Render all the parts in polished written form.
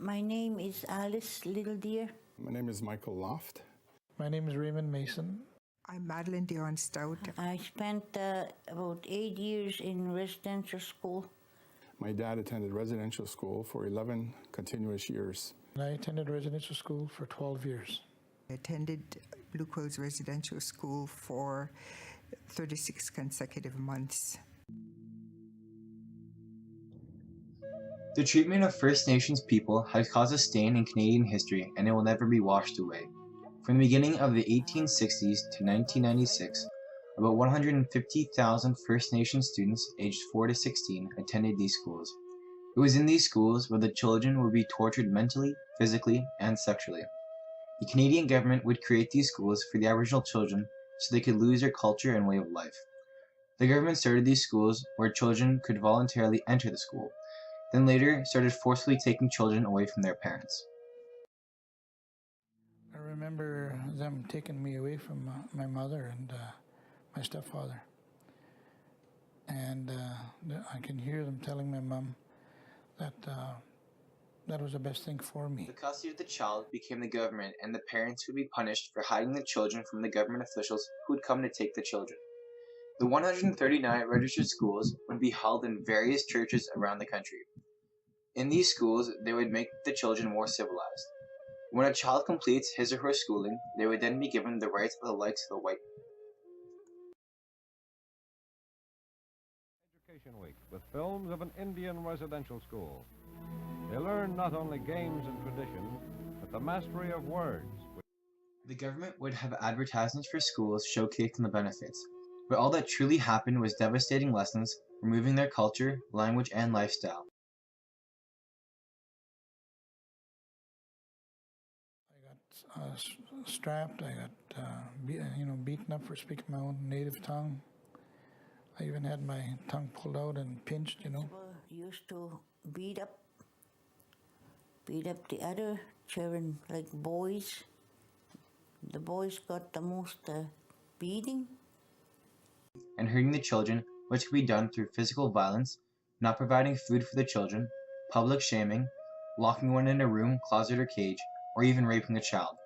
My name is Alice Little Deer. My name is Michael Loft. My name is Raymond Mason. I'm Madeline Dion Stout. I spent about 8 years in residential school. My dad attended residential school for 11 continuous years. I attended residential school for 12 years. I attended Blue Quills Residential School for 36 consecutive months. The treatment of First Nations people has caused a stain in Canadian history, and it will never be washed away. From the beginning of the 1860s to 1996, about 150,000 First Nation students aged 4 to 16 attended these schools. It was in these schools where the children would be tortured mentally, physically, and sexually. The Canadian government would create these schools for the Aboriginal children so they could lose their culture and way of life. The government started these schools where children could voluntarily enter the school, then later started forcefully taking children away from their parents. I remember them taking me away from my mother and my stepfather. And I can hear them telling my mom that that was the best thing for me. The custody of the child became the government, and the parents would be punished for hiding the children from the government officials who would come to take the children. The 139 registered schools would be held in various churches around the country. In these schools, they would make the children more civilized. When a child completes his or her schooling, they would then be given the rights of the likes of the white. Education Week with films of an Indian residential school. They learn not only games and tradition, but the mastery of words. The government would have advertisements for schools showcasing the benefits, but all that truly happened was devastating lessons, removing their culture, language, and lifestyle. I got strapped, I got beaten up for speaking my own native tongue. I even had my tongue pulled out and pinched, People used to beat up the other children, like boys. The boys got the most beating. And hurting the children, which could be done through physical violence, not providing food for the children, public shaming, locking one in a room, closet, or cage, or even raping a child.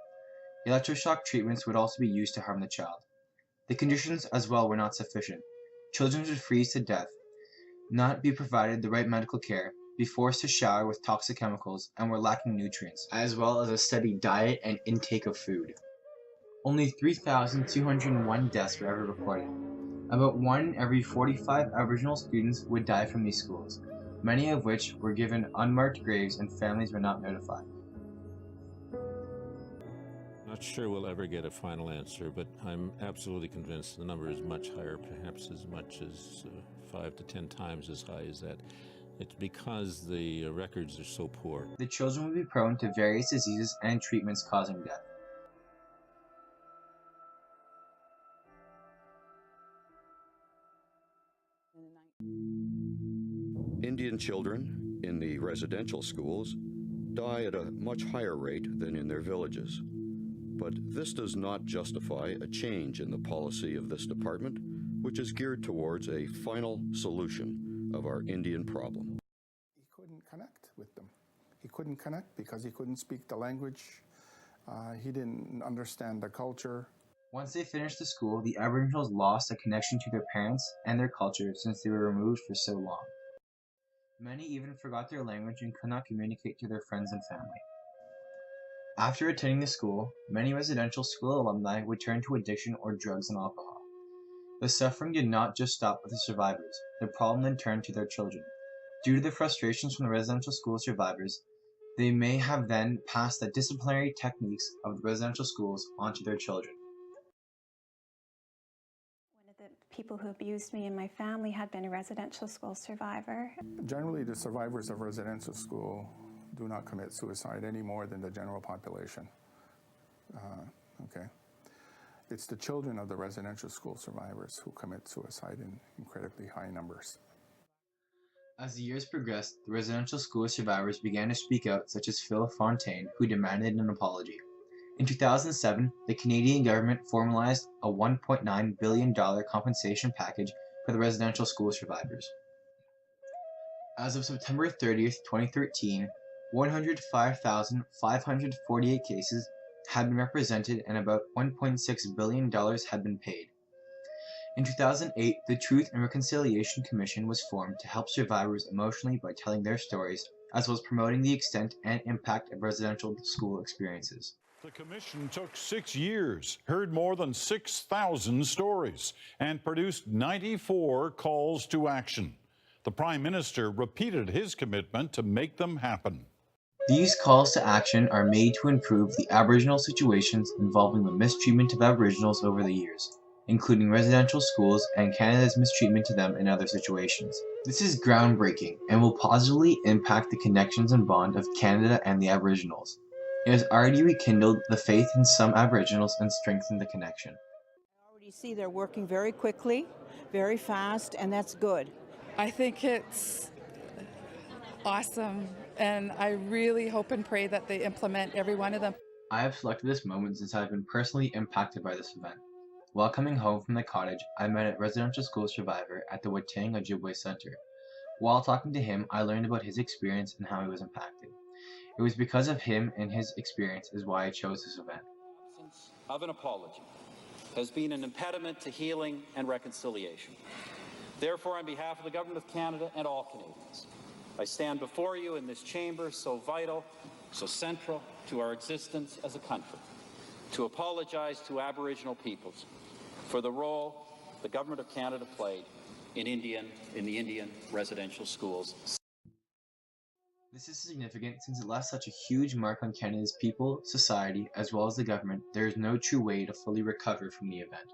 Electroshock treatments would also be used to harm the child. The conditions as well were not sufficient. Children would freeze to death, not be provided the right medical care, be forced to shower with toxic chemicals, and were lacking nutrients, as well as a steady diet and intake of food. Only 3,201 deaths were ever reported. About 1 in every 45 Aboriginal students would die from these schools, many of which were given unmarked graves and families were not notified. Not sure we'll ever get a final answer, but I'm absolutely convinced the number is much higher, perhaps as much as 5 to 10 times as high as that. It's because the records are so poor. The children would be prone to various diseases and treatments causing death. Indian children in the residential schools die at a much higher rate than in their villages. But this does not justify a change in the policy of this department, which is geared towards a final solution of our Indian problem. He couldn't connect with them. He couldn't connect because he couldn't speak the language. He didn't understand the culture. Once they finished the school, the Aboriginals lost a connection to their parents and their culture since they were removed for so long. Many even forgot their language and could not communicate to their friends and family. After attending the school, many residential school alumni would turn to addiction or drugs and alcohol. The suffering did not just stop with the survivors. The problem then turned to their children. Due to the frustrations from the residential school survivors, they may have then passed the disciplinary techniques of the residential schools onto their children. One of the people who abused me and my family had been a residential school survivor. Generally, the survivors of residential school do not commit suicide any more than the general population. Okay. It's the children of the residential school survivors who commit suicide in incredibly high numbers. As the years progressed, the residential school survivors began to speak out, such as Phil Fontaine, who demanded an apology. In 2007, the Canadian government formalized a $1.9 billion compensation package for the residential school survivors. As of September 30th, 2013, 105,548 cases had been represented and about $1.6 billion had been paid. In 2008, the Truth and Reconciliation Commission was formed to help survivors emotionally by telling their stories, as well as promoting the extent and impact of residential school experiences. The commission took 6 years, heard more than 6,000 stories, and produced 94 calls to action. The Prime Minister repeated his commitment to make them happen. These calls to action are made to improve the Aboriginal situations involving the mistreatment of Aboriginals over the years, including residential schools and Canada's mistreatment to them in other situations. This is groundbreaking and will positively impact the connections and bond of Canada and the Aboriginals. It has already rekindled the faith in some Aboriginals and strengthened the connection. I already see they're working very quickly, very fast, and that's good. I think it's awesome, and I really hope and pray that they implement every one of them. I have selected this moment since I have been personally impacted by this event. While coming home from the cottage, I met a residential school survivor at the Watang Ojibwe Center. While talking to him, I learned about his experience and how he was impacted. It was because of him and his experience is why I chose this event. The absence of an apology has been an impediment to healing and reconciliation. Therefore, on behalf of the Government of Canada and all Canadians, I stand before you in this chamber so vital, so central to our existence as a country, to apologize to Aboriginal peoples for the role the Government of Canada played in the Indian residential schools. This is significant since it left such a huge mark on Canada's people, society, as well as the government. There is no true way to fully recover from the event.